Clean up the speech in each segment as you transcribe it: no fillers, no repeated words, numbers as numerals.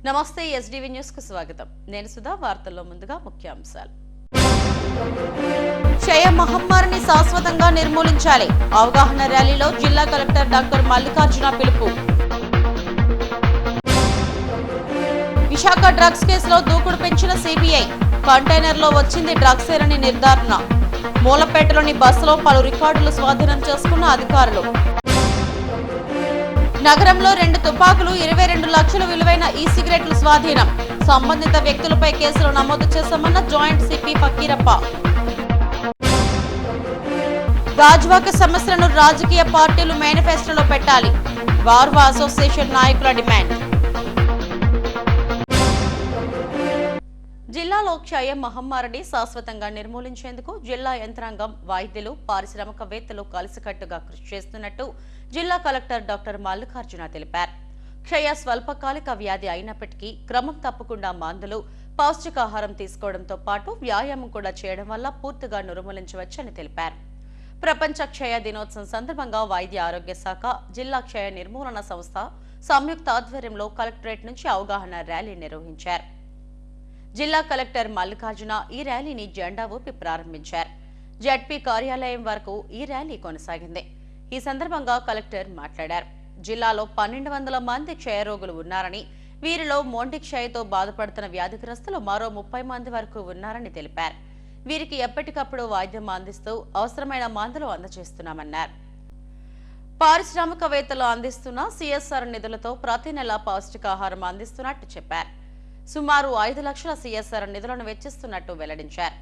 నమస్తే SDV news కు స్వాగతం. నేను సుధా. వార్తల్లో ముందుగా ముఖ్యాంశాలు. క్షయ మహమ్మారిని శాశ్వతంగా నిర్మూలించాలి. అవగాహన ర్యాలీలో జిల్లా కలెక్టర్ డాక్టర్ మల్లికార్జున పిలుపు. విశాఖ డ్రగ్స్ కేసులో దూకుడు పెంచిన సిబిఐ. కంటైనర్లో వచ్చింది డ్రగ్స్ ఏనని నిర్ధారణ. మూలపేటలోని బస్సులో పలు రికార్డులు స్వాధీనం చేసుకున్న అధికారులు. నగరంలో 2 తుపాకులు, 22 లక్షల విలువైన సిగరెట్లు స్వాధీనం. సంబంధిత వ్యక్తులపై కేసులు నమోదు చేశామన్న జాయింట్ సిపి ఫకీరప్ప. గాజువాక సమస్యలను రాజకీయ పార్టీలు మేనిఫెస్టోలో పెట్టాలి. వార్వా అసోసియేషన్ నాయకుల డిమాండ్. జిల్లాలో క్షయ మహమ్మారిని శాశ్వతంగా నిర్మూలించేందుకు జిల్లా యంత్రాంగం, వైద్యులు, పారిశ్రామికవేత్తలు కలిసికట్టుగా కృషి చేస్తున్నట్టు జిల్లా కలెక్టర్ డాక్టర్ మల్లికార్జున తెలిపారు. క్షయ స్వల్పకాలిక వ్యాధి అయినప్పటికీ క్రమం తప్పకుండా మందులు, పౌష్టికాహారం తీసుకోవడంతో పాటు వ్యాయామం కూడా చేయడం వల్ల పూర్తిగా నిర్మూలించవచ్చని తెలిపారు. ప్రపంచ క్షయ దినోత్సవం సందర్భంగా వైద్య ఆరోగ్య శాఖ, జిల్లా క్షయ నిర్మూలన సంస్థ సంయుక్త ఆధ్వర్యంలో కలెక్టరేట్ నుంచి అవగాహన ర్యాలీ నిర్వహించారు. జిల్లా కలెక్టర్ మల్లికార్జున ఈ ర్యాలీని జెండా ఊపి ప్రారంభించారు. జెడ్పీ కార్యాలయం వరకు ఈ ర్యాలీ కొనసాగింది. ఈ సందర్భంగా కలెక్టర్ మాట్లాడారు. జిల్లాలో 1200 మంది క్షయరోగులు ఉన్నారని, వీరిలో మొండి క్షయతో బాధపడుతున్న వ్యాధిగ్రస్తులు మరో 30 మంది వరకు ఉన్నారని తెలిపారు. వీరికి ఎప్పటికప్పుడు వైద్యం అందిస్తూ అవసరమైన మందులు అందజేస్తున్నామన్నారు. పారిశ్రామికవేత్తలు అందిస్తున్న సిఎస్ఆర్ నిధులతో ప్రతి నెల పౌష్టికాహారం అందిస్తున్నట్టు చెప్పారు. సుమారు 5 లక్షల సిఎస్ఆర్ నిధులను వెచ్చిస్తున్నట్టు వెల్లడించారు.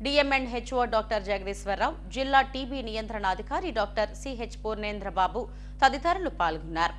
డిఎంఎన్హెచ్ఓ డాక్టర్ జగదీశ్వరరావు, జిల్లా టీబీ నియంత్రణ అధికారి డాక్టర్ సిహెచ్ పూర్ణేంద్రబాబు తదితరులు పాల్గొన్నారు.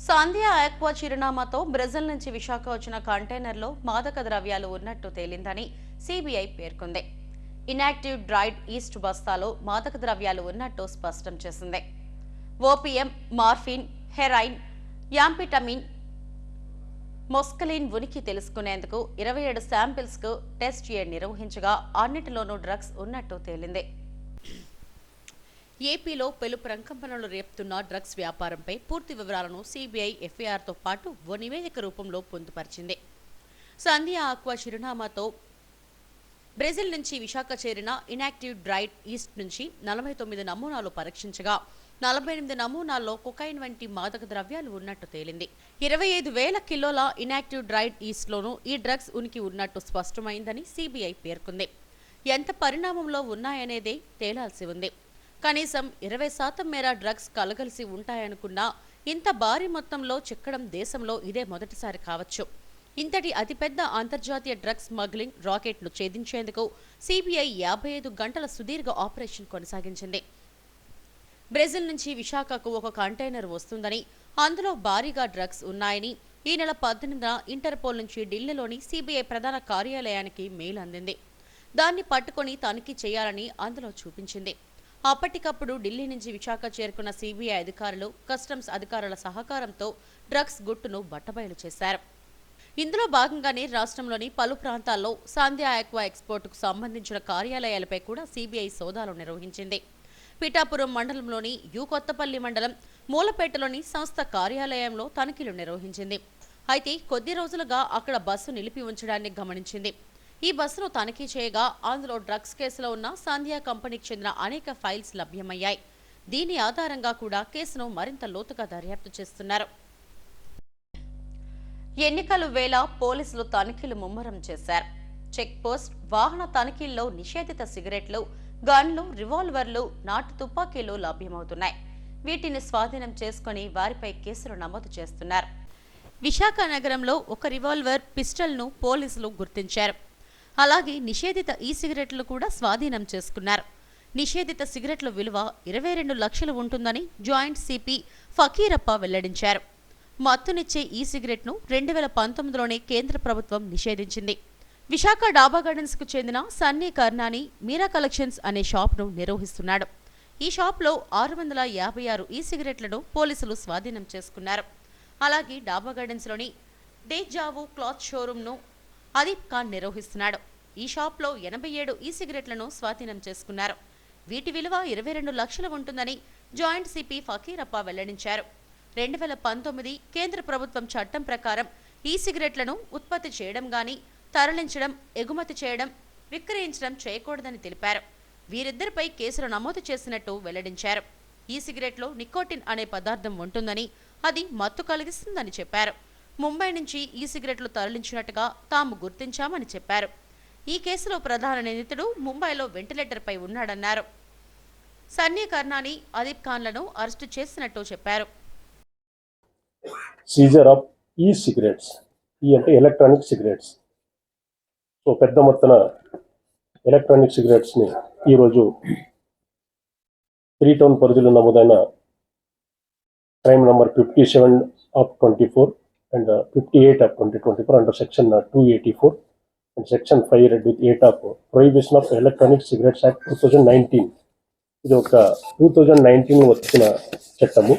సాంధ్య ఆక్వా చిరునామాతో బ్రెజిల్ నుంచి విశాఖ వచ్చిన కంటైనర్లో మాదక ద్రవ్యాలు ఉన్నట్టు తేలిందని సిబిఐ పేర్కొంది. ఇనాక్టివ్ డ్రైడ్ ఈస్ట్ బస్తాలో మాదక ద్రవ్యాలు ఉన్నట్టు స్పష్టం చేసింది. ఓపీఎం, మార్ఫిన్, హెరాయిన్, యాంపిటమిన్, మొస్కలిన్ ఉనికి తెలుసుకునేందుకు 27 శాంపిల్స్ కు టెస్ట్ నిర్వహించగా అన్నిటిలోనూ డ్రగ్స్ ఉన్నట్టు తేలింది. ఏపీలో పెను ప్రకంపనలు రేపుతున్న డ్రగ్స్ వ్యాపారంపై పూర్తి వివరాలను సిబిఐ ఎఫ్ఐఆర్తో పాటు ఓ నివేదిక రూపంలో పొందుపరిచింది. సాంధ్య ఆక్వా చిరునామాతో బ్రెజిల్ నుంచి విశాఖ చేరిన ఇనాక్టివ్ డ్రైడ్ ఈస్ట్ నుంచి 49 నమూనాలు పరీక్షించగా 48 నమూనాల్లో కొకైన్ వంటి మాదక ద్రవ్యాలు ఉన్నట్టు తేలింది. 25,000 కిలోల ఇనాక్టివ్ డ్రైడ్ ఈస్ట్లోనూ ఈ డ్రగ్స్ ఉనికి ఉన్నట్టు స్పష్టమైందని సిబిఐ పేర్కొంది. ఎంత పరిణామంలో ఉన్నాయనేదే తేలాల్సి ఉంది. కనీసం 20% మేర డ్రగ్స్ కలగలిసి ఉంటాయనుకున్నా ఇంత భారీ మొత్తంలో చిక్కడం దేశంలో ఇదే మొదటిసారి కావచ్చు. ఇంతటి అతిపెద్ద అంతర్జాతీయ డ్రగ్స్ స్మగ్లింగ్ రాకెట్ను ఛేదించేందుకు సిబిఐ 55 గంటల సుదీర్ఘ ఆపరేషన్ కొనసాగించింది. బ్రెజిల్ నుంచి విశాఖకు ఒక కంటైనర్ వస్తుందని, అందులో భారీగా డ్రగ్స్ ఉన్నాయని ఈ నెల 18న ఇంటర్పోల్ నుంచి ఢిల్లీలోని సిబిఐ ప్రధాన కార్యాలయానికి మెయిల్ అందింది. దాన్ని పట్టుకొని తనిఖీ చేయాలని అందులో చూపించింది. అప్పటికప్పుడు ఢిల్లీ నుంచి విశాఖ చేరుకున్న సిబిఐ అధికారులు, కస్టమ్స్ అధికారుల సహకారంతో డ్రగ్స్ గుట్టును బట్టబయలు చేశారు. ఇందులో భాగంగానే రాష్ట్రంలోని పలు ప్రాంతాల్లో సాంధ్య ఆక్వా ఎక్స్పోర్టుకు సంబంధించిన కార్యాలయాలపై కూడా సిబిఐ సోదాలు నిర్వహించింది. పిఠాపురం మండలంలోని కొత్తపల్లి మండలం మూలపేటలోని సంస్థ కార్యాలయంలో తనిఖీలు నిర్వహించింది. అయితే కొద్ది రోజులుగా అక్కడ బస్సు నిలిపి ఉంచడాన్ని గమనించింది. ఈ బస్సును తనిఖీ చేయగా అందులో డ్రగ్స్ కేసులో ఉన్న సాంధ్య కంపెనీకి చెందిన అనేక ఫైల్స్ లభ్యమయ్యాయి. దీని ఆధారంగా కూడా కేసును మరింత లోతుగా దర్యాప్తు చేస్తున్నారు. ఎన్నికల వేళ పోలీసులు తనిఖీలు ముమ్మరం చేశారు. చెక్ పోస్ట్, వాహన తనిఖీల్లో నిషేధిత సిగరెట్లు, గన్లు, రివాల్వర్లు, నాటు తుపాకీలు లభ్యమవుతున్నాయి. వీటిని స్వాధీనం చేసుకుని వారిపై కేసులు నమోదు చేస్తున్నారు. విశాఖ నగరంలో ఒక రివాల్వర్, పిస్టల్ను పోలీసులు గుర్తించారు. అలాగే నిషేధిత ఈ సిగరెట్లు కూడా స్వాధీనం చేసుకున్నారు. నిషేధిత సిగరెట్ల విలువ 22 లక్షలు ఉంటుందని జాయింట్ సిపి ఫకీరప్ప వెల్లడించారు. మత్తునిచ్చే ఈ సిగరెట్ను 2019లోనే కేంద్ర ప్రభుత్వం నిషేధించింది. విశాఖ డాబా గార్డెన్స్కు చెందిన సన్నీ కర్నాని మీరా కలెక్షన్స్ అనే షాప్ను నిర్వహిస్తున్నాడు. ఈ షాప్లో 656 ఈ సిగరెట్లను పోలీసులు స్వాధీనం చేసుకున్నారు. అలాగే డాబా గార్డెన్స్లోని డేజావు క్లాత్ షోరూంను అదీప్ ఖాన్ నిర్వహిస్తున్నాడు. ఈ షాప్లో 87 ఈ సిగరెట్లను స్వాధీనం చేసుకున్నారు. వీటి విలువ 22 లక్షలు ఉంటుందని జాయింట్ సిపి ఫకీరప్ప వెల్లడించారు. 2019 కేంద్ర ప్రభుత్వం చట్టం ప్రకారం ఈ సిగరెట్లను ఉత్పత్తి చేయడం గాని, తరలించడం, ఎగుమతి చేయడం, విక్రయించడం చేయకూడదని తెలిపారు. వీరిద్దరిపై కేసులు నమోదు చేసినట్టు వెల్లడించారు. ఈ సిగరెట్లో నికోటిన్ అనే పదార్థం ఉంటుందని, అది మత్తు కలిగిస్తుందని చెప్పారు. ముంబై నుంచి ఈ సిగరెట్లు తరలించినట్టుగా తాము గుర్తించామని చెప్పారు. ఈ కేసులో ప్రధాన నిందితుడు ముంబైలో వెంటిలేటర్పై ఉన్నాడన్నారు. సన్నీ కర్నాని, అదీప్ ఖాన్లను అరెస్టు చేసినట్టు చెప్పారు. సీజర్ ఆఫ్ ఈ సిగరెట్స్, ఈ అంటే ఎలక్ట్రానిక్ సిగరెట్స్. సో పెద్ద మొత్తన ఎలక్ట్రానిక్ సిగరెట్స్ని ఈరోజు 3 టౌన్ పరిధిలో నమోదైన crime number 57 of 24 and 58 of 2024 under section 284 and section 5 red with 8 of prohibition of electronic cigarettes act 2019. ఇది ఒక 2019 వచ్చిన చట్టము.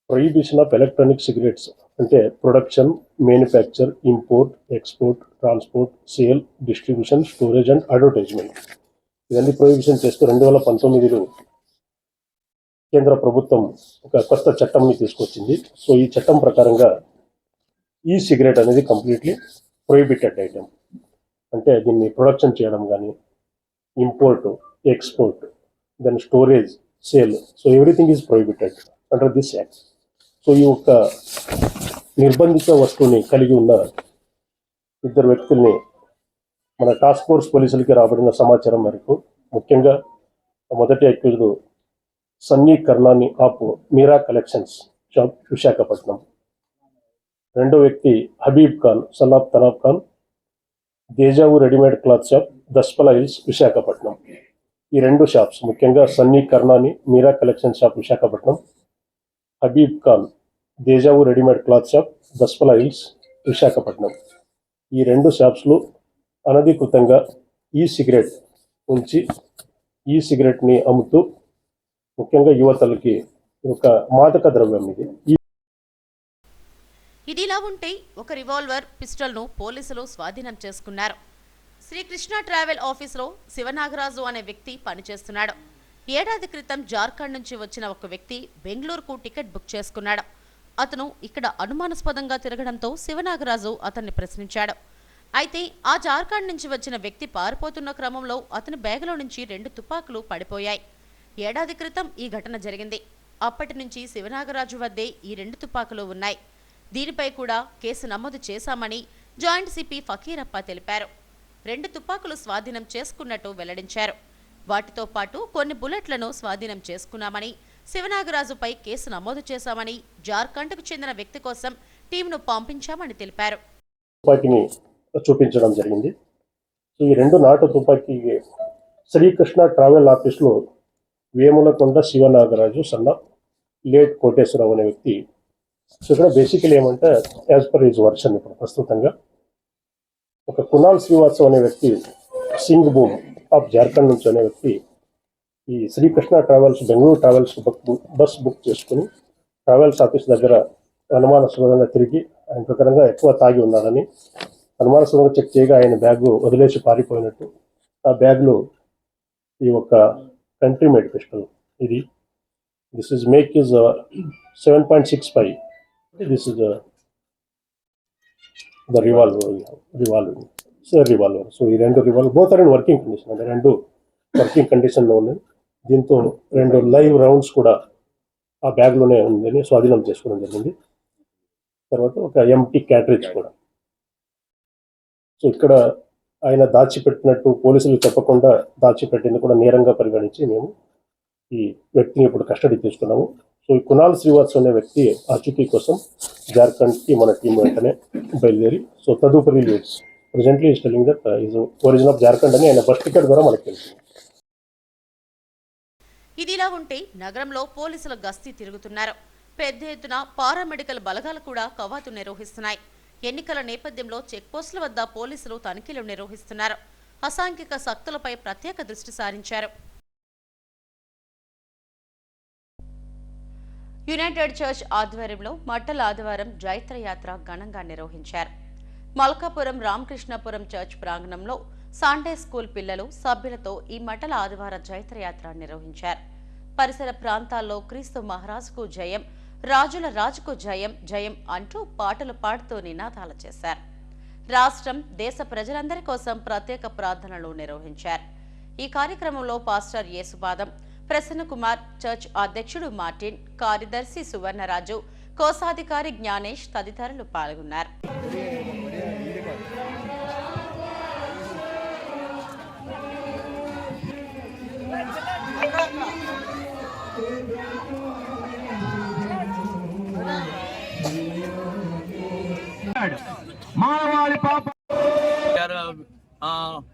ప్రొహిబిషన్ ఆఫ్ ఎలక్ట్రానిక్ సిగరెట్స్ అంటే production, manufacture, import, export, transport, sale, distribution, storage and advertisement ఇవన్నీ prohibition చేస్తూ 2019లో కేంద్ర ప్రభుత్వం ఒక కొత్త చట్టంని తీసుకొచ్చింది. సో ఈ చట్టం ప్రకారంగా ఈ సిగరెట్ అనేది కంప్లీట్లీ ప్రొహిబిటెడ్ ఐటమ్. అంటే దీన్ని ప్రొడక్షన్ చేయడం కానీ, import, export, then storage, sale, so everything is prohibited under this act. So ఈ యొక్క నిర్బంధిత వస్తువుని కలిగి ఉన్న ఇద్దరు వ్యక్తుల్ని మన టాస్క్ ఫోర్స్ పోలీసులకి రాబడిన సమాచారం మేరకు, ముఖ్యంగా మొదటి accused Sunny Karnani of Meera collections shop Visakhapatnam, రెండో వ్యక్తి Habib Khan son of Tanab Khan, Dejavu readymade cloth shop Daspalla Hills Visakhapatnam. ఈ రెండు షాప్స్ ముఖ్యంగా Sunny Karnani Meera collection shop Visakhapatnam, Habib Khan Dejavu readymade cloth shop Daspalla Hills Visakhapatnam. ఈ రెండు షాప్స్లో అనధికృతంగా ఈ సిగరెట్ ఉంచి ఈ సిగరెట్ని అమ్ముతూ ముఖ్యంగా యువతలకి ఒక మాదక ద్రవ్యం ఇది. ఇదిలా ఉంటే ఒక రివాల్వర్, పిస్టల్ను పోలీసులు స్వాధీనం చేసుకున్నారు. శ్రీకృష్ణ ట్రావెల్ ఆఫీసులో శివనాగరాజు అనే వ్యక్తి పనిచేస్తున్నాడు. ఏడాది క్రితం జార్ఖండ్ నుంచి వచ్చిన ఒక వ్యక్తి బెంగళూరుకు టికెట్ బుక్ చేసుకున్నాడు. అతను ఇక్కడ అనుమానాస్పదంగా తిరగడంతో శివనాగరాజు అతన్ని ప్రశ్నించాడు. అయితే ఆ జార్ఖండ్ నుంచి వచ్చిన వ్యక్తి పారిపోతున్న క్రమంలో అతని బ్యాగులో నుంచి 2 తుపాకులు పడిపోయాయి. ఏడాది క్రితం ఈ ఘటన జరిగింది. అప్పటి నుంచి శివనాగరాజు వద్దే ఈ 2 తుపాకులు ఉన్నాయి. దీనిపై కూడా కేసు నమోదు చేశామని జాయింట్ సిపి ఫకీరప్ప తెలిపారు. 2 తుపాకులు స్వాధీనం చేసుకున్నట్టు వెల్లడించారు. వాటితో పాటు కొన్ని బుల్లెట్లను స్వాధీనం చేసుకున్నామని, శివనాగరాజుపై కేసు నమోదు చేశామని, జార్ఖండ్కు చెందిన వ్యక్తి కోసం టీంను పంపించామని తెలిపారు. తుపాకీని చూపించడం జరిగింది. ఈ 2 నాటు తుపాకీ శ్రీకృష్ణ ట్రావెల్ ఆఫీస్లో వేములకొండ శివనాగరాజు సన్న లేట్ కోటేశ్వరరావు అనే వ్యక్తి. సో ఇక్కడ బేసికలీ ఏమంటే యాజ్ పర్ హిజ్ వర్షన్ ఇప్పుడు ప్రస్తుతంగా ఒక కునాల్ శ్రీవాత్సవ్ అనే వ్యక్తి సింగ్ భూమ్ ఆఫ్ జార్ఖండ్ నుంచి అనే వ్యక్తి ఈ Srikrishna travels Bengaluru travels bus book చేసుకుని ట్రావెల్స్ ఆఫీస్ దగ్గర అనుమానాస్పదంగా తిరిగి ఆయన ప్రకారంగా ఎక్కువ తాగి ఉన్నాడని అనుమానాస్పదంగా చెక్ చేయగా ఆయన బ్యాగ్ వదిలేసి పారిపోయినట్టు, ఆ బ్యాగ్లో ఈ ఒక కంట్రీ మేడ్ పిస్టల్ ఇది, this is make is 7.65, this is the revolver. So ఈ 2 revolver both are in working condition, అంటే 2 వర్కింగ్ కండిషన్లో ఉన్నాయి. దీంతో 2 లైవ్ రౌండ్స్ కూడా ఆ బ్యాగ్లోనే ఉందని స్వాధీనం చేసుకోవడం జరిగింది. తర్వాత ఒక ఎంటీ క్యాట్రిజ్ కూడా. సో ఇక్కడ ఆయన దాచిపెట్టినట్టు పోలీసులు చెప్పకుండా దాచిపెట్టింది కూడా నేరంగా పరిగణించి మేము ఈ వ్యక్తిని ఇప్పుడు కస్టడీ తీసుకున్నాము. సో ఈ కునాల్ శ్రీవాత్సవ్ అనే వ్యక్తి ఆచూకీ కోసం జార్ఖండ్కి మన టీం వెంటనే బయలుదేరి సో తదుపరి presently is telling that is origin of Jharkhand అని ఆయన బస్ టికెట్ ద్వారా మనకు తెలిసింది. ఇదిలా ఉంటే నగరంలో పోలీసులు గస్తీ తిరుగుతున్నారు. పెద్ద ఎత్తున పారామెడికల్ బలగాలు కూడా కవాతు నిర్వహిస్తున్నాయి. ఎన్నికల నేపథ్యంలో చెక్పోస్టుల వద్ద పోలీసులు తనిఖీలు నిర్వహిస్తున్నారు. అసాంఘిక శక్తులపై ప్రత్యేక దృష్టి సారించారు. యునైటెడ్ చర్చ్ ఆధ్వర్యంలో మట్టల ఆదివారం జైత్రయాత్ర ఘనంగా నిర్వహించారు. మల్కాపురం రామకృష్ణపురం చర్చ్ ప్రాంగణంలో సండే స్కూల్ పిల్లలు సభ్యులతో ఈ మట్టల ఆదివార జైత్రయాత్ర నిర్వహించారు. పరిసర ప్రాంతాల్లో క్రీస్తు మహారాజుకు జయం, రాజుల రాజుకు జయం జయం అంటూ పాటలు పాడుతూ నినాదాలు చేశారు. రాష్ట్రం, దేశ ప్రజలందరి కోసం ప్రత్యేక ప్రార్థనలు నిర్వహించారు. ఈ కార్యక్రమంలో పాస్టర్ యేసుపాదం, ప్రసన్నకుమార్, చర్చ్ అధ్యక్షుడు మార్టిన్, కార్యదర్శి సువర్ణరాజు, కోశాధికారి జ్ఞానేష్ తదితరులు పాల్గొన్నారు.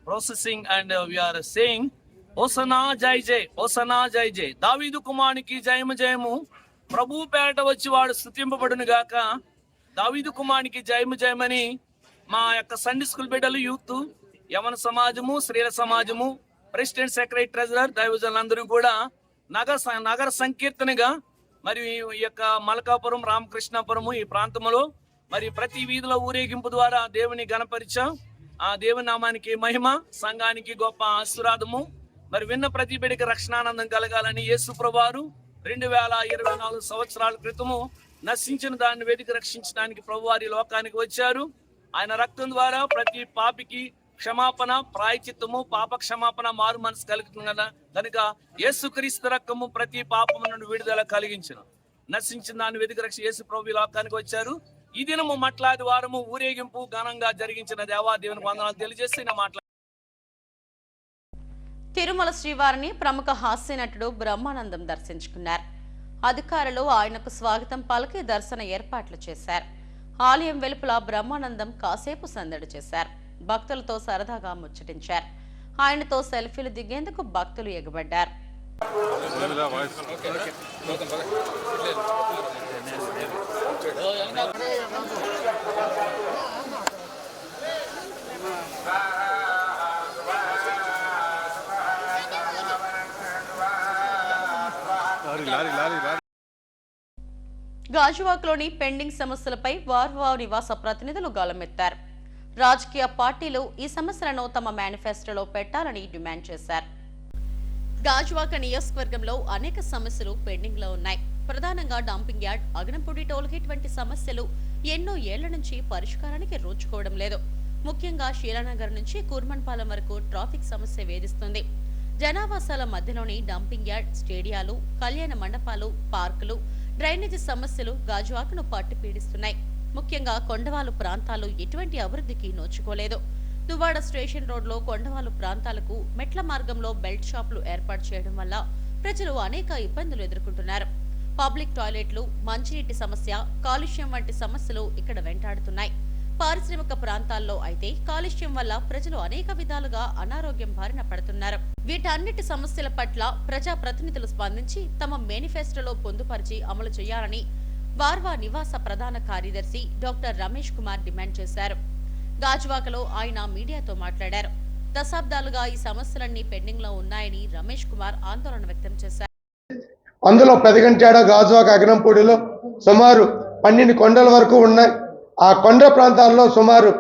Processing and we are saying Hosana Jai Jai, Hosana Jai Jai. దావీదు కుమారునికి జయము జయము, ప్రభు పేరట వచ్చి వాడు స్తుతింపబడును గాక. దావీదు కుమారునికి జయము జయమని మా యొక్క సండే స్కూల్ బిడ్డలు, యూత్, యవన సమాజము, స్త్రీల సమాజము, ప్రెసిడెంట్, సెక్రటరీ, ట్రెజరర్, దైవజనులందరూ కూడా నగర సంకీర్తనగా మరి ఈ యొక్క మల్కాపురం రామకృష్ణాపురము ఈ ప్రాంతంలో మరి ప్రతి వీధిలో ఊరేగింపు ద్వారా దేవుని గణపరిచాం. ఆ దేవుని నామానికి మహిమ, సంఘానికి గొప్ప ఆశీర్వాదము. మరి విన్న ప్రతి బిడ్డకి రక్షణానందం కలగాలని యేసు ప్రభువారు 2024 సంవత్సరాల క్రితము నశించిన దాన్ని వెతికి రక్షించడానికి ప్రభువారి లోకానికి వచ్చారు. ఆయన రక్తం ద్వారా ప్రతి పాపికి క్షమాపణ, ప్రాయచిత్తము, పాప క్షమాపణ, మారు మనసు కలుగుతుంది కదా. కనుక యేసుక్రీస్తు రక్తము ప్రతి పాపము నుండి విడుదల కలిగించిన నశించిన దాన్ని వెతికి రక్షి యేసు ప్రభు లోకానికి వచ్చారు. ఈ దినము మట్లాది వారము ఊరేగింపు ఘనంగా జరిగించిన దేవాదేవునికి వందనాలు తెలియజేసి నా మాట్లా. తిరుమల శ్రీవారిని ప్రముఖ హాస్య నటుడు బ్రహ్మానందం దర్శించుకున్నారు. అధికారులు ఆయనకు స్వాగతం పలికి దర్శన ఏర్పాట్లు చేశారు. ఆలయం వెలుపల బ్రహ్మానందం కాసేపు సందడి చేశారు. భక్తులతో సరదాగా ముచ్చటించారు. ఆయనతో సెల్ఫీలు దిగేందుకు భక్తులు ఎగబడ్డారు. గాజువాక్లోని పెండింగ్ సమస్యలపై వార్వావ్ నివాస ప్రతినిధులు గళమెత్తారు. రాజకీయ పార్టీలు ఈ సమస్యలను తమ మేనిఫెస్టోలో పెట్టాలని డిమాండ్ చేశారు. గాజువాక నియోజకవర్గంలో అనేక సమస్యలు పెండింగ్ లో ఉన్నాయి. ప్రధానంగా డంపింగ్ యార్డ్, అగనంపూడి టోల్గేట్ వంటి సమస్యలు ఎన్నో ఏళ్ల నుంచి పరిష్కారానికి రోచుకోవడం లేదు. ముఖ్యంగా శీలానగర్ నుంచి కూర్మన్పాలెం వరకు ట్రాఫిక్ సమస్య వేధిస్తుంది. జనావాసాల మధ్యలోని డంపింగ్ యార్డ్, స్టేడియాలు, కళ్యాణ మండపాలు, పార్కులు, డ్రైనేజీ సమస్యలు గాజువాకను పట్టి పీడిస్తున్నాయి. ముఖ్యంగా కొండవాలు ప్రాంతాలు ఎటువంటి అభివృద్ధికి నోచుకోలేదు. దువ్వాడ స్టేషన్ రోడ్లో కొండవాలు ప్రాంతాలకు మెట్ల మార్గంలో బెల్ట్ షాపులు ఏర్పాటు చేయడం వల్ల ప్రజలు అనేక ఇబ్బందులు ఎదుర్కొంటున్నారు. పబ్లిక్ టాయిలెట్లు, మంచినీటి సమస్య, కాలుష్యం వంటి సమస్యలు ఇక్కడ వెంటాడుతున్నాయి. పారిశ్రామిక ప్రాంతాల్లో అయితే కాలుష్యం వల్ల ప్రజలు అనేక విధాలుగా అనారోగ్యం బారిన పడుతున్నారు. వీటన్నిటి సమస్యల పట్ల ప్రజా ప్రతినిధులు స్పందించి తమ మేనిఫెస్టోలో పొందుపరిచి అమలు చేయాలని వార్వా నివాస ప్రధాన కార్యదర్శి డాక్టర్ రమేష్ కుమార్ డిమాండ్ చేశారు. గాజువాకలో ఆయన మీడియాతో మాట్లాడారు. దశాబ్దాలుగా ఈ సమస్యలన్నీ పెండింగ్ లో ఉన్నాయని రమేష్ కుమార్ ఆందోళన వ్యక్తం చేశారు. అందులో పెదగంటాడ, గాజువాక, అగనంపూడిలో సుమారు 12 కొండల వరకు ఉన్నాయి. ఆ కొండ ప్రాంతాల్లో సుమారు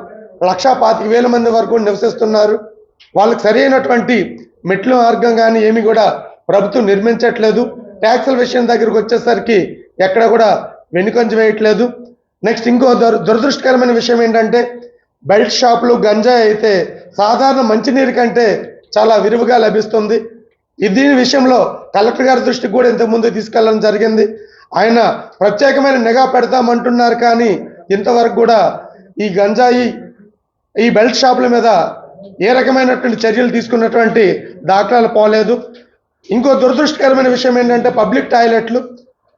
1,25,000 మంది వరకు నివసిస్తున్నారు. వాళ్ళకి సరైనటువంటి మెట్ల మార్గం కానీ ఏమి కూడా ప్రభుత్వం నిర్మించట్లేదు. ట్యాక్సుల విషయం దగ్గరకు వచ్చేసరికి ఎక్కడ కూడా వెనుకంజ వేయట్లేదు. నెక్స్ట్ ఇంకో దురదృష్టకరమైన విషయం ఏంటంటే బెల్ట్ షాపులు, గంజాయి అయితే సాధారణ మంచినీరు కంటే చాలా విరివిగా లభిస్తుంది. దీని విషయంలో కలెక్టర్ గారి దృష్టికి కూడా ఇంతకుముందు తీసుకెళ్లడం జరిగింది. ఆయన ప్రత్యేకమైన నిఘా పెడతామంటున్నారు, కానీ ఇంతవరకు కూడా ఈ గంజాయి, ఈ బెల్ట్ షాపుల మీద ఏ రకమైనటువంటి చర్యలు తీసుకున్నటువంటి దాఖలాలు పోలేదు. ఇంకో దురదృష్టకరమైన విషయం ఏంటంటే పబ్లిక్ టాయిలెట్లు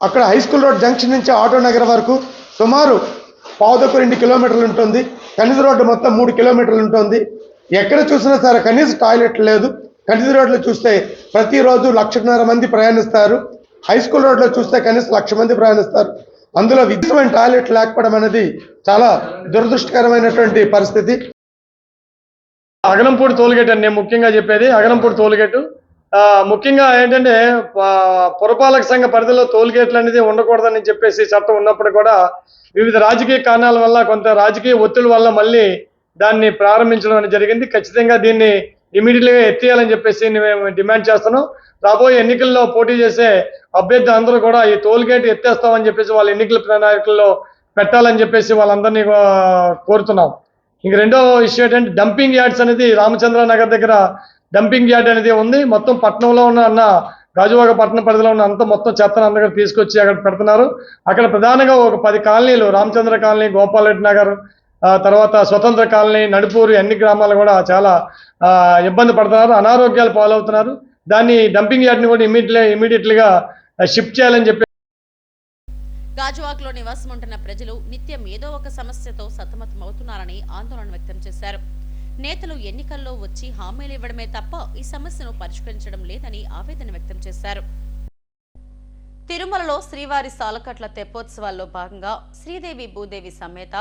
అక్కడ హై స్కూల్ రోడ్ జంక్షన్ నుంచి ఆటో నగర్ వరకు సుమారు పావుదకు 2 కిలోమీటర్లు ఉంటుంది. కనిజ రోడ్డు మొత్తం 3 కిలోమీటర్లు ఉంటుంది. ఎక్కడ చూసినా సరే కనీస టాయిలెట్ లేదు. కనిజ రోడ్లో చూస్తే ప్రతిరోజు 1,500,000 మంది ప్రయాణిస్తారు. హై స్కూల్ రోడ్లో చూస్తే కనీసం 1,00,000 మంది ప్రయాణిస్తారు. అందులో విద్యుతమైన టాయిలెట్ లేకపోవడం అనేది చాలా దురదృష్టకరమైనటువంటి పరిస్థితి. అగనంపూడి టోల్గేట్ అండి ముఖ్యంగా చెప్పేది. అగనంపూడి టోల్గేటు ముఖ్యంగా ఏంటంటే పురపాలక సంఘ పరిధిలో టోల్గేట్లు అనేది ఉండకూడదని చెప్పేసి చట్టం ఉన్నప్పుడు కూడా వివిధ రాజకీయ కారణాల వల్ల, కొంత రాజకీయ ఒత్తిడి వల్ల మళ్ళీ దాన్ని ప్రారంభించడం అనేది జరిగింది. ఖచ్చితంగా దీన్ని ఇమీడియట్గా ఎత్తేయాలని చెప్పేసి మేము డిమాండ్ చేస్తున్నాం. రాబోయే ఎన్నికల్లో పోటీ చేసే అభ్యర్థులు అందరూ కూడా ఈ టోల్గేట్ ఎత్తేస్తామని చెప్పేసి వాళ్ళ ఎన్నికల ప్రణాళికల్లో పెట్టాలని చెప్పేసి వాళ్ళందరినీ కోరుతున్నాం. ఇంక రెండో విషయం ఏంటంటే డంపింగ్ యార్డ్స్ అనేది రామచంద్ర నగర్ దగ్గర డంపింగ్ యార్డ్ అనేది ఉంది. మొత్తం పట్టణంలో ఉన్న గాజువాక పట్టణ పరిధిలో ఉన్న అంతా మొత్తం చెత్తను అందరూ తీసుకొచ్చి అక్కడ పెడుతున్నారు. అక్కడ ప్రధానంగా ఒక 10 కాలనీలు, రామచంద్ర కాలనీ, గోపాలరెడ్డి నగర్, తర్వాత స్వతంత్ర కాలనీ, నడుపూరు, అన్ని గ్రామాలు కూడా చాలా ఇబ్బంది పడుతున్నారు, అనారోగ్యాలు పాలవుతున్నారు. దాన్ని డంపింగ్ యార్డ్ని కూడా ఇమీడియట్లీగా షిఫ్ట్ చేయాలని చెప్పి గాజువాకలో నివాసం ఉంటున్న ప్రజలు నిత్యం ఏదో ఒక సమస్యతో సతమతమవుతున్నారని ఆందోళన వ్యక్తం చేశారు. నేతలు ఎన్నికల్లో వచ్చి హామీలు ఇవ్వడమే తప్ప ఈ సమస్యను పరిష్కరించడం లేదని ఆవేదన వ్యక్తం చేశారు. తిరుమలలో శ్రీవారి సాలకట్ల తెప్పోత్సవాల్లో భాగంగా శ్రీదేవి భూదేవి సమేత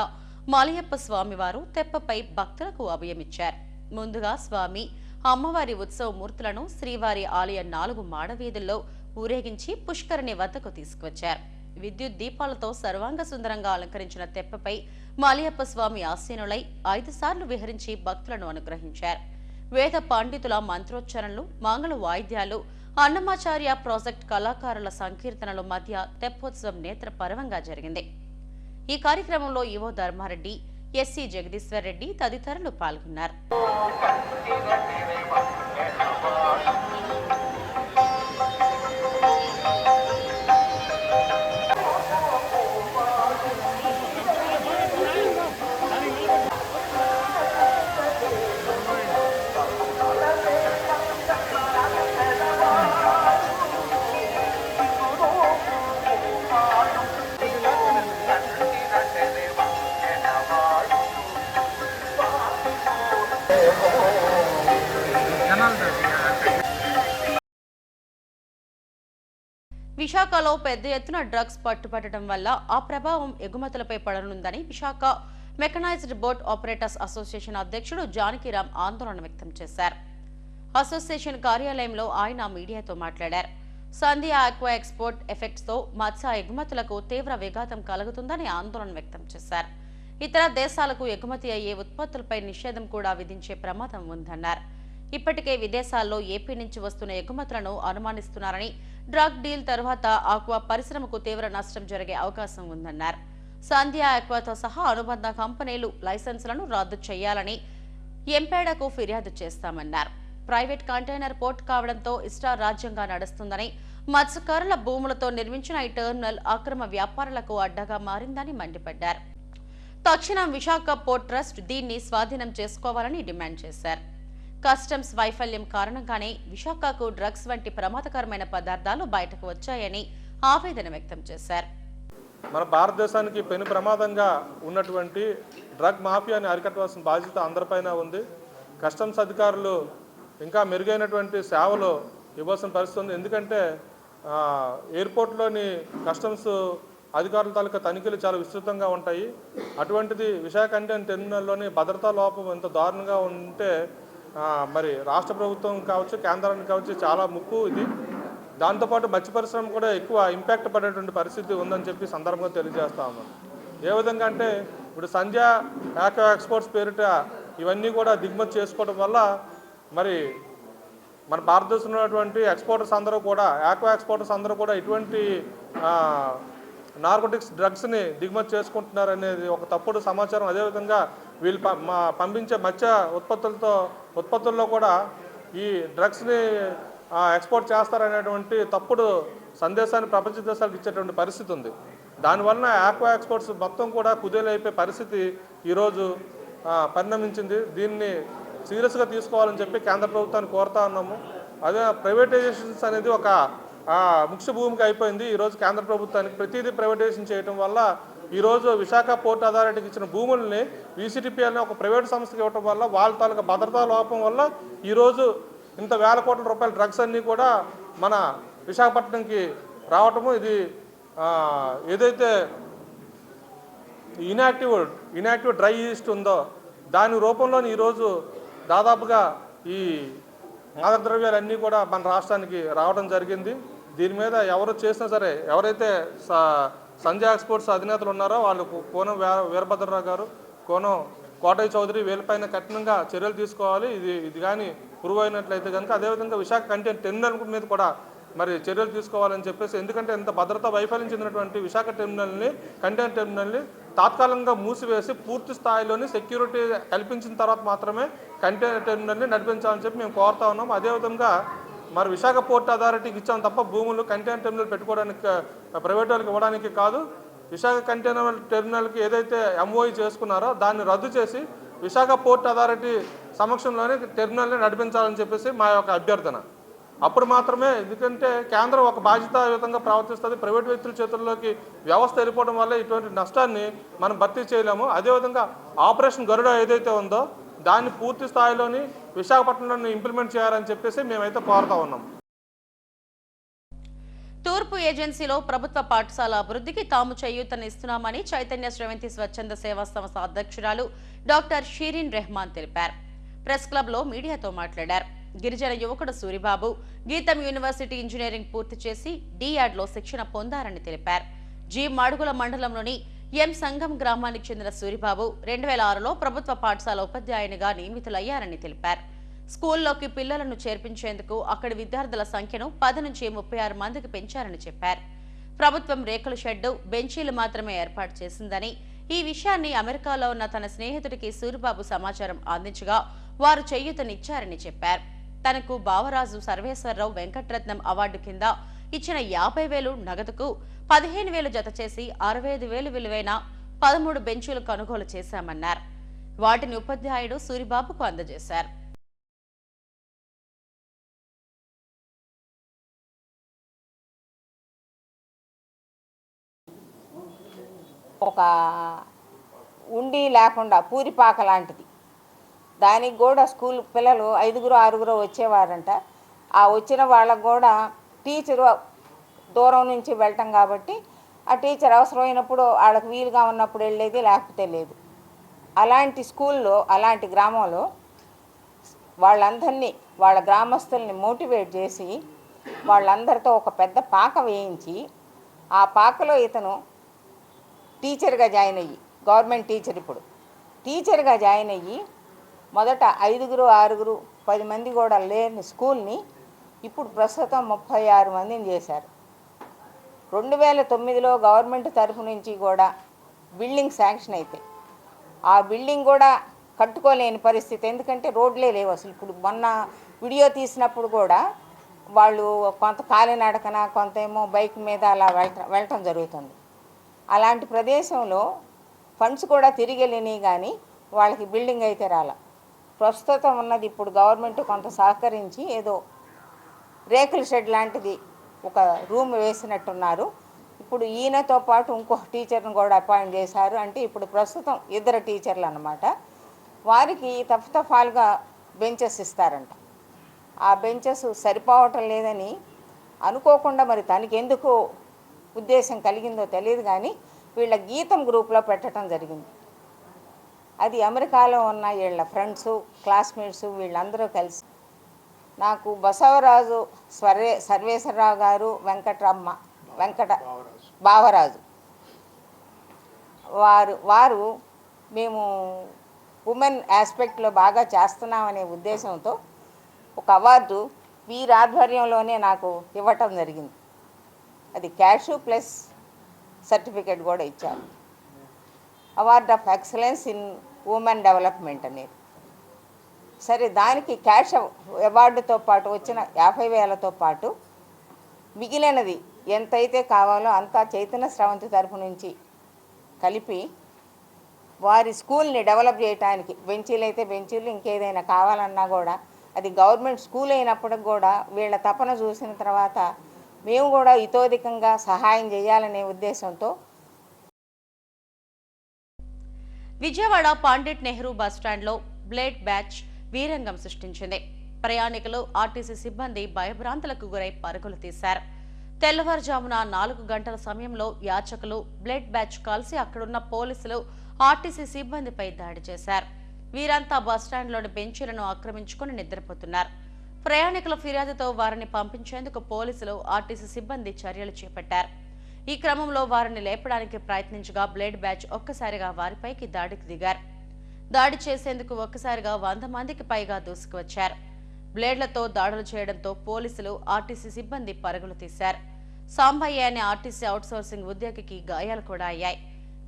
మాలయప్ప స్వామివారు తెప్పపై భక్తులకు అభయమిచ్చారు. ముందుగా స్వామి, అమ్మవారి ఉత్సవ మూర్తులను శ్రీవారి ఆలయ 4 మాడవీధుల్లో ఊరేగించి పుష్కరిణి వద్దకు తీసుకువచ్చారు. విద్యుత్ దీపాలతో సర్వాంగ సుందరంగా అలంకరించిన తెప్పపై మాలయప్ప స్వామి ఆసీనులై 5 సార్లు విహరించి భక్తులను అనుగ్రహించారు. వేద పండితుల మంత్రోచ్చరణలు, మంగళ వాయిద్యాలు, అన్నమాచార్య ప్రాజెక్ట్ కళాకారుల సంకీర్తనల మధ్య తెప్పోత్సవం నేత్ర పర్వంగా జరిగింది. ఈ కార్యక్రమంలో ఈవో ధర్మారెడ్డి, ఎస్సీ జగదీశ్వర్ రెడ్డి తదితరులు పాల్గొన్నారు. విశాఖలో పెద్ద ఎత్తున డ్రగ్స్ పట్టుబట్టడం వల్ల ఆ ప్రభావం ఎగుమతులపై పడనుందని Visakha mechanised boat operators association అధ్యక్షుడు జానకిరామ్ ఆందోళన వ్యక్తం చేశారు. అసోసియేషన్ కార్యాలయంలో ఆయన మీడియాతో మాట్లాడారు. సంధ్య ఆక్వా ఎక్స్పోర్ట్ ఎఫెక్ట్స్ తో మత్స్య ఎగుమతులకు తీవ్ర విఘాతం కలుగుతుందని ఆందోళన వ్యక్తం చేశారు. ఇతర దేశాలకు ఎగుమతి అయ్యే ఉత్పత్తులపై నిషేధం కూడా విధించే ప్రమాదం ఉందన్నారు. ఇప్పటికే విదేశాల్లో ఏపీ నుంచి వస్తున్న ఎగుమతులను అనుమానిస్తున్నారని, డ్రగ్ డీల్ తర్వాత ఆక్వా పరిశ్రమకు తీవ్ర నష్టం జరిగే అవకాశం ఉందన్నారు. సంధ్య ఆక్వాతో సహా అనుబంధ కంపెనీలు లైసెన్సులను రద్దు చేయాలని ఎంపేడకు ఫిర్యాదు చేస్తామన్నారు. ప్రైవేట్ కంటైనర్ పోర్ట్ కావడంతో ఇష్టారాజ్యంగా నడుస్తుందని, మత్స్యకారుల భూములతో నిర్మించిన ఈ టెర్మినల్ అక్రమ వ్యాపారులకు అడ్డగా మారిందని మండిపడ్డారు. తక్షణం విశాఖ పోర్ట్ ట్రస్ట్ దీన్ని స్వాధీనం చేసుకోవాలని డిమాండ్ చేశారు. కస్టమ్స్ వైఫల్యం కారణంగానే విశాఖకు డ్రగ్స్ వంటి ప్రమాదకరమైన పదార్థాలు బయటకు వచ్చాయని ఆవేదన వ్యక్తం చేశారు. మన భారతదేశానికి పెను ప్రమాదంగా ఉన్నటువంటి డ్రగ్ మాఫియాని అరికట్టవలసిన బాధ్యత అందరిపైన ఉంది. కస్టమ్స్ అధికారులు ఇంకా మెరుగైనటువంటి సేవలు ఇవ్వాల్సిన పరిస్థితి ఉంది. ఎందుకంటే ఎయిర్పోర్ట్లోని కస్టమ్స్ అధికారుల తాలూకా తనిఖీలు చాలా విస్తృతంగా ఉంటాయి. అటువంటిది విశాఖ కంటైనర్ టెర్మినల్లోని భద్రతా లోపం ఎంత దారుణంగా ఉంటే మరి రాష్ట్ర ప్రభుత్వం కావచ్చు, కేంద్రానికి కావచ్చు చాలా ముప్పు ఇది. దాంతోపాటు మత్స్య పరిశ్రమ కూడా ఎక్కువ ఇంపాక్ట్ పడేటువంటి పరిస్థితి ఉందని చెప్పి సందర్భంగా తెలియజేస్తాము. ఏ విధంగా అంటే ఇప్పుడు సంధ్య ఆక్వా ఎక్స్పోర్ట్స్ పేరిట ఇవన్నీ కూడా దిగుమతి చేసుకోవడం వల్ల మరి మన భారతదేశంలో ఉన్నటువంటి ఎక్స్పోర్టర్స్ అందరూ కూడా, ఆక్వా ఎక్స్పోర్టర్స్ అందరూ కూడా ఇటువంటి నార్కోటిక్స్ డ్రగ్స్ని దిగుమతి చేసుకుంటున్నారు అనేది ఒక తప్పుడు సమాచారం. అదేవిధంగా వీళ్ళు పంపించే మత్స్య ఉత్పత్తుల్లో కూడా ఈ డ్రగ్స్ని ఎక్స్పోర్ట్ చేస్తారనేటువంటి తప్పుడు సందేశాన్ని ప్రపంచ దేశాలకు ఇచ్చేటువంటి పరిస్థితి ఉంది. దానివలన ఆక్వా ఎక్స్పోర్ట్స్ మొత్తం కూడా కుదేలైపోయే పరిస్థితి ఈరోజు పరిణమించింది. దీన్ని సీరియస్గా తీసుకోవాలని చెప్పి కేంద్ర ప్రభుత్వాన్ని కోరుతా ఉన్నాము. అదే ప్రైవేటైజేషన్స్ అనేది ఒక ముఖ్య భూమికి అయిపోయింది. ఈరోజు కేంద్ర ప్రభుత్వానికి ప్రతిదీ ప్రైవేటైజేషన్ చేయడం వల్ల ఈరోజు విశాఖ పోర్ట్ అథారిటీకి ఇచ్చిన భూముల్ని VCTPL ఒక ప్రైవేట్ సంస్థకి ఇవ్వడం వల్ల వాళ్ళ తాలూకా భద్రతా లోపం వల్ల ఈరోజు ఇంత వేల కోట్ల రూపాయల డ్రగ్స్ అన్నీ కూడా మన విశాఖపట్నంకి రావటము, ఇది ఏదైతే ఇన్యాక్టివ్ డ్రై ఈస్ట్ ఉందో దాని రూపంలో ఈరోజు దాదాపుగా ఈ మాదక ద్రవ్యాలన్నీ కూడా మన రాష్ట్రానికి రావడం జరిగింది. దీని మీద ఎవరు చేసినా సరే, ఎవరైతే సంజయ్ ఎక్స్పోర్ట్స్ అధినేతలు ఉన్నారో వాళ్ళు కోనం వీరభద్రరావు గారు, కోనం కోటయ్య చౌదరి వీళ్ళపైన కఠినంగా చర్యలు తీసుకోవాలి. ఇది కానీ ప్రూవ్ అయినట్లయితే కనుక అదేవిధంగా విశాఖ కంటైనర్ టెర్మినల్ మీద కూడా మరి చర్యలు తీసుకోవాలని చెప్పేసి, ఎందుకంటే ఇంత భద్రతా వైఫల్యం చెందినటువంటి విశాఖ కంటైనర్ టెర్మినల్ని తాత్కాలికంగా మూసివేసి పూర్తి స్థాయిలోని సెక్యూరిటీ కల్పించిన తర్వాత మాత్రమే కంటైనర్ టెర్మినల్ని నడిపించాలని చెప్పి మేము కోరుతా ఉన్నాం. అదేవిధంగా మరి విశాఖ పోర్ట్ అథారిటీకి ఇచ్చాం తప్ప భూములు కంటైనర్ టెర్మినల్ పెట్టుకోవడానికి ప్రైవేట్ వాళ్ళకి ఇవ్వడానికి కాదు. విశాఖ కంటైనర్ టెర్మినల్కి ఏదైతే MOU చేసుకున్నారో దాన్ని రద్దు చేసి విశాఖ పోర్ట్ అథారిటీ సమక్షంలోనే టెర్మినల్ని నడిపించాలని చెప్పేసి మా యొక్క అభ్యర్థన. అప్పుడు మాత్రమే, ఎందుకంటే కేంద్రం ఒక బాధ్యతాయుతంగా ప్రవర్తిస్తుంది. ప్రైవేట్ వ్యక్తుల చేతుల్లోకి వ్యవస్థ వెళ్ళిపోవడం వల్ల ఇటువంటి నష్టాన్ని మనం భర్తీ చేయలేము. అదేవిధంగా ఆపరేషన్ గరుడ ఏదైతే ఉందో దాన్ని పూర్తి స్థాయిలోని విశాఖపట్నంలో ఇంప్లిమెంట్ చేయాలని చెప్పేసి మేమైతే కోరుతా ఉన్నాం. తూర్పు ఏజెన్సీలో ప్రభుత్వ పాఠశాల అభివృద్ధికి తాము చేయూతనిస్తున్నామని చైతన్య శ్రవంతి స్వచ్ఛంద సేవా సంస్థ అధ్యక్షురాలు డాక్టర్ షీరిన్ రెహమాన్ తెలిపారు. ప్రెస్ క్లబ్ లో మీడియాతో మాట్లాడారు. గిరిజన యువకుడు సూరిబాబు గీతం యూనివర్సిటీ ఇంజనీరింగ్ పూర్తి చేసి డియాడ్ లో శిక్షణ పొందారని తెలిపారు. మాడుగుల మండలంలోని సంఘం గ్రామానికి చెందిన సూరిబాబు 2006లో ప్రభుత్వ పాఠశాల ఉపాధ్యాయునిగా నియమితులయ్యారని తెలిపారు. స్కూల్లోకి పిల్లలను చేర్పించేందుకు అక్కడి విద్యార్థుల సంఖ్యను 10 నుంచి 36 మందికి పెంచారని చెప్పారు. ప్రభుత్వం రేకుల షెడ్డు, బెంచీలు మాత్రమే ఏర్పాటు చేసిందని, ఈ విషయాన్ని అమెరికాలో ఉన్న తన స్నేహితుడికి సూరిబాబు సమాచారం అందించగా వారు చేయూతనిచ్చారని చెప్పారు. తనకు బావరాజు సర్వేశ్వరరావు వెంకటరత్నం అవార్డు కింద ఇచ్చిన 50,000 నగదుకు 15,000 జత చేసి 65,000 విలువైన 13 బెంచీలు కొనుగోలు చేశామన్నారు. వాటిని ఉపాధ్యాయుడు సూరిబాబుకు అందజేశారు. ఒక ఉండి లేకుండా పూరిపాక లాంటిది, దానికి కూడా స్కూల్ పిల్లలు 5-6 వచ్చేవారంట. ఆ వచ్చిన వాళ్ళకు కూడా టీచరు దూరం నుంచి వెళ్ళటం కాబట్టి ఆ టీచర్ అవసరమైనప్పుడు వాళ్ళకి వీలుగా ఉన్నప్పుడు వెళ్ళేది, లేకపోతే లేదు. అలాంటి స్కూల్లో, అలాంటి గ్రామంలో వాళ్ళందరినీ, వాళ్ళ గ్రామస్తుల్ని మోటివేట్ చేసి వాళ్ళందరితో ఒక పెద్ద పాక వేయించి ఆ పాకలో ఇతను టీచర్గా జాయిన్ అయ్యి, గవర్నమెంట్ టీచర్, ఇప్పుడు టీచర్గా జాయిన్ అయ్యి మొదట 5-6, 10 మంది కూడా లేని స్కూల్ని ఇప్పుడు ప్రస్తుతం 36 మందిని చేశారు. 2009లో గవర్నమెంట్ తరఫు నుంచి కూడా బిల్డింగ్ శాంక్షన్ అయితే ఆ బిల్డింగ్ కూడా కట్టుకోలేని పరిస్థితి, ఎందుకంటే రోడ్లే లేవు అసలు. ఇప్పుడు మొన్న వీడియో తీసినప్పుడు కూడా వాళ్ళు కొంత కాలినడకన, కొంత ఏమో బైక్ మీద అలా వెళ్ళటం జరుగుతుంది. అలాంటి ప్రదేశంలో ఫండ్స్ కూడా తిరిగి వెళ్ళినాయి కానీ వాళ్ళకి బిల్డింగ్ అయితే రాల. ప్రస్తుతం ఉన్నది ఇప్పుడు గవర్నమెంట్ కొంత సహకరించి ఏదో రేకుల షెడ్ లాంటిది ఒక రూమ్ వేసినట్టున్నారు. ఇప్పుడు ఈయనతో పాటు ఇంకొక టీచర్ని కూడా అపాయింట్ చేశారు. అంటే ఇప్పుడు ప్రస్తుతం 2 టీచర్లు అన్నమాట. వారికి తఫాలుగా బెంచెస్ ఇస్తారంట. ఆ బెంచెస్ సరిపోవటం లేదని అనుకోకుండా, మరి తనకి ఎందుకు ఉద్దేశం కలిగిందో తెలియదు కానీ వీళ్ళ గీతం గ్రూప్లో పెట్టడం జరిగింది. అది అమెరికాలో ఉన్న వీళ్ళ ఫ్రెండ్స్, క్లాస్మేట్స్ వీళ్ళందరూ కలిసి నాకు బసవరాజు సర్వేశ్వరరావు గారు, బావరాజు వారు మేము ఉమెన్ ఆస్పెక్ట్లో బాగా చేస్తున్నామనే ఉద్దేశంతో ఒక అవార్డు వీరి ఆధ్వర్యంలోనే నాకు ఇవ్వటం జరిగింది. అది క్యాష్ ప్లస్ సర్టిఫికేట్ కూడా ఇచ్చారు. Award of excellence in women development అనేది. సరే, దానికి క్యాష్ అవార్డుతో పాటు వచ్చిన 50,000తో పాటు మిగిలినది ఎంతైతే కావాలో అంతా చైతన్య స్రవంతి తరఫు నుంచి కలిపి వారి స్కూల్ని డెవలప్ చేయడానికి, బెంచీలు అయితే బెంచీలు, ఇంకేదైనా కావాలన్నా కూడా అది గవర్నమెంట్ స్కూల్ అయినప్పటికి కూడా వీళ్ళ తపన చూసిన తర్వాత మేము కూడా ఇతోధికంగా సహాయం చేయాలనే ఉద్దేశంతో విజయవాడ పండిట్ నెహ్రూ బస్టాండ్లో బ్లేడ్ బ్యాచ్ వీరంగం సృష్టించింది. ప్రయాణికులు, ఆర్టీసీ సిబ్బంది భయభ్రాంతులకు గురై పరుగులు తీశారు. తెల్లవారుజామున 4 గంటల సమయంలో యాచకులు, బ్లేడ్ బ్యాచ్ కలిసి అక్కడున్న పోలీసులు, ఆర్టీసీ సిబ్బందిపై దాడి చేశారు. వీరంతా బస్టాండ్లోని బెంచీలను ఆక్రమించుకుని నిద్రపోతున్నారు. ప్రయాణికుల ఫిర్యాదుతో వారిని పంపించేందుకు పోలీసులు, ఆర్టీసీ సిబ్బంది చర్యలు చేపట్టారు. ఈ క్రమంలో వారిని లేపడానికి ప్రయత్నించగా బ్లేడ్ బ్యాచ్ ఒక్కసారిగా వారిపైకి దాడికి దిగారు. దాడి చేసేందుకు ఒక్కసారిగా 100 మందికి పైగా దూసుకువచ్చారు. బ్లేడ్లతో దాడులు చేయడంతో పోలీసులు, ఆర్టీసీ సిబ్బంది పరుగులు తీశారు. సాంబయ్య అనే ఆర్టీసీ అవుట్సోర్సింగ్ ఉద్యోగికి గాయాలు కూడా అయ్యాయి.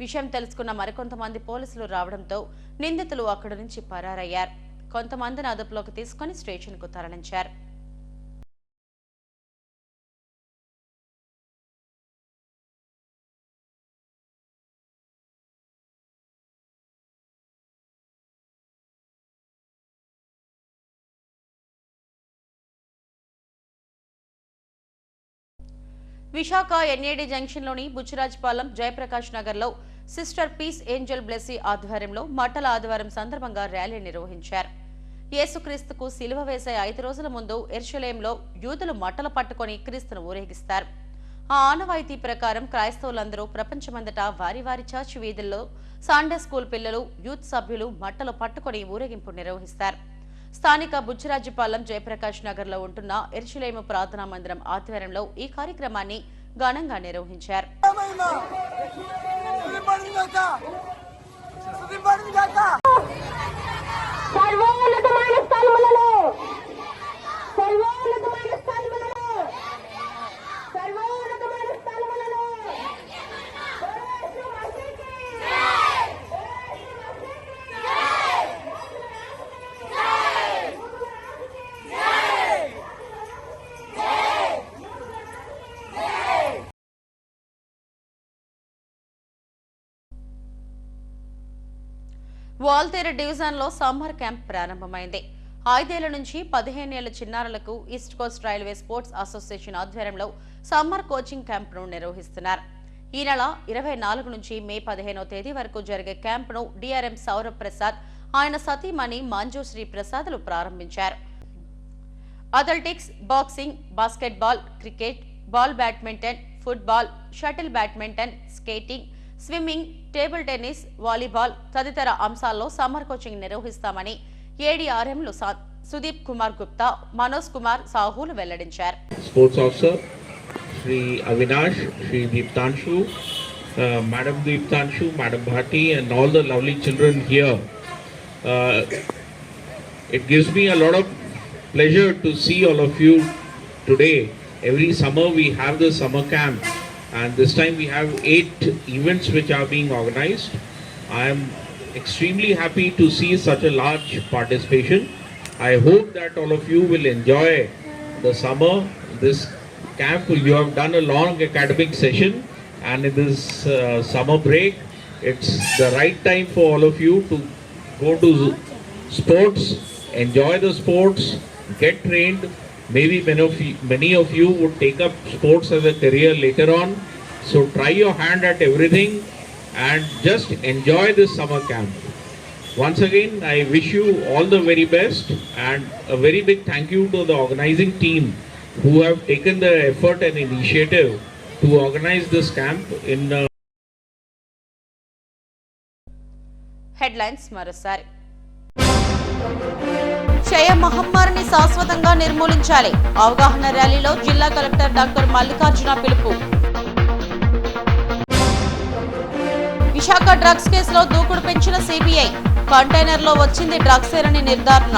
విషయం తెలుసుకున్న మరికొంతమంది పోలీసులు రావడంతో నిందితులు అక్కడి నుంచి పరారయ్యారు. కొంతమందిని అదుపులోకి తీసుకుని స్టేషన్కు తరలించారు. విశాఖ ఎన్ఏడి జంక్షన్లోని బుచ్చిరాజపాలెం, జయప్రకాష్ నగర్లో సిస్టర్ పీస్ ఏంజల్ బ్లెస్సీ ఆధ్వర్యంలో మట్టల ఆదివారం సందర్భంగా ర్యాలీ నిర్వహించారు. యేసుక్రీస్తుకు సిలువ వేసే 5 రోజుల ముందు యెరూషలేంలో యూదులు మట్టలు పట్టుకుని క్రీస్తును ఊరేగిస్తారు. ఆ ఆనవాయితీ ప్రకారం క్రైస్తవులందరూ ప్రపంచమంతటా వారి వారి చర్చి వీధుల్లో సండే స్కూల్ పిల్లలు, యూత్ సభ్యులు మట్టలు పట్టుకుని ఊరేగింపు నిర్వహిస్తారు. స్థానిక బుచ్చిరాజపాలెం, జయప్రకాష్ నగర్లో ఉంటున్న యెరూషలేము ప్రార్థనా మందిరం ఆధ్వర్యంలో ఈ కార్యక్రమాన్ని ఘనంగా నిర్వహించారు. వాల్తేరు డివిజన్లో సమ్మర్ క్యాంప్ ప్రారంభమైంది. 5 ఏళ్ల నుంచి 15 ఏళ్ల చిన్నారులకు east Coast railway sports association ఆధ్వర్యంలో సమ్మర్ కోచింగ్ క్యాంప్ను నిర్వహిస్తున్నారు. ఈ నెల 24 నుంచి మే 15వ తేదీ వరకు జరిగే క్యాంప్ను డిఆర్ఎం సౌరభ్ ప్రసాద్, ఆయన సతీమణి మంజుశ్రీ ప్రసాద్లు ప్రారంభించారు. Athletics, boxing, basketball, cricket, ball badminton, football, shuttle badminton, skating, swimming, table tennis, volleyball తదితర అంశాల్లో సమ్మర్ కోచింగ్ నిర్వహిస్తామని ఏడీఆర్ఎంలు సుదీప్ కుమార్ గుప్తా, మనోజ్ కుమార్ సాహులు వెల్లడించారు. Sports officer Shri Avinash, Shri Deeptanshu, madam Deeptanshu, madam Bhati and all the lovely children here. It gives me a lot of pleasure to see all of you today. Every summer we have the summer camp. And this time we have 8 events which are being organized. I am extremely happy to see such a large participation. I hope that all of you will enjoy the summer. This camp, you have done a long academic session, and in this summer break, it's the right time for all of you to go to sports, enjoy the sports, get trained. Maybe many of you would take up sports as a career later on. So try your hand at everything and just enjoy this summer camp. Once again, I wish you all the very best, and a very big thank you to the organizing team who have taken the effort and initiative to organize this camp in Headlines మరోసారి. క్షయ మహమ్మారిని శాశ్వతంగా నిర్మూలించాలి. అవగాహన ర్యాలీలో జిల్లా collector doctor Mallikarjuna పిలుపు. Visakha drugs కేసులో దూకుడు పెంచిన సిబిఐ. కంటైనర్లో వచ్చింది డ్రగ్స్ ఏనని నిర్ధారణ.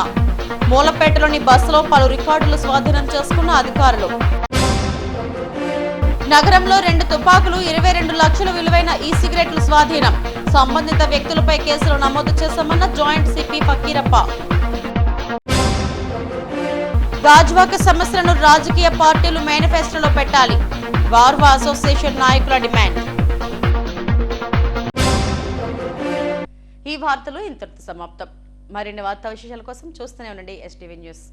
మూలపేటలోని బస్సులో పలు రికార్డులు స్వాధీనం చేసుకున్న అధికారులు. నగరంలో 2 తుపాకులు, 22 లక్షల విలువైన సిగరెట్లు స్వాధీనం. సంబంధిత వ్యక్తులపై కేసులు నమోదు చేశామన్న జాయింట్ సిపి ఫకీరప్ప. గాజ్వాక సమస్యలను రాజకీయ పార్టీలు మేనిఫెస్టోలో పెట్టాలి. వార్వా అసోసియేషన్ నాయకుల డిమాండ్. ఈ వార్తలు ఇంతటితో సమాప్తం. మరిన్ని వార్తా విశేషాల కోసం చూస్తూనే ఉండండి STV న్యూస్.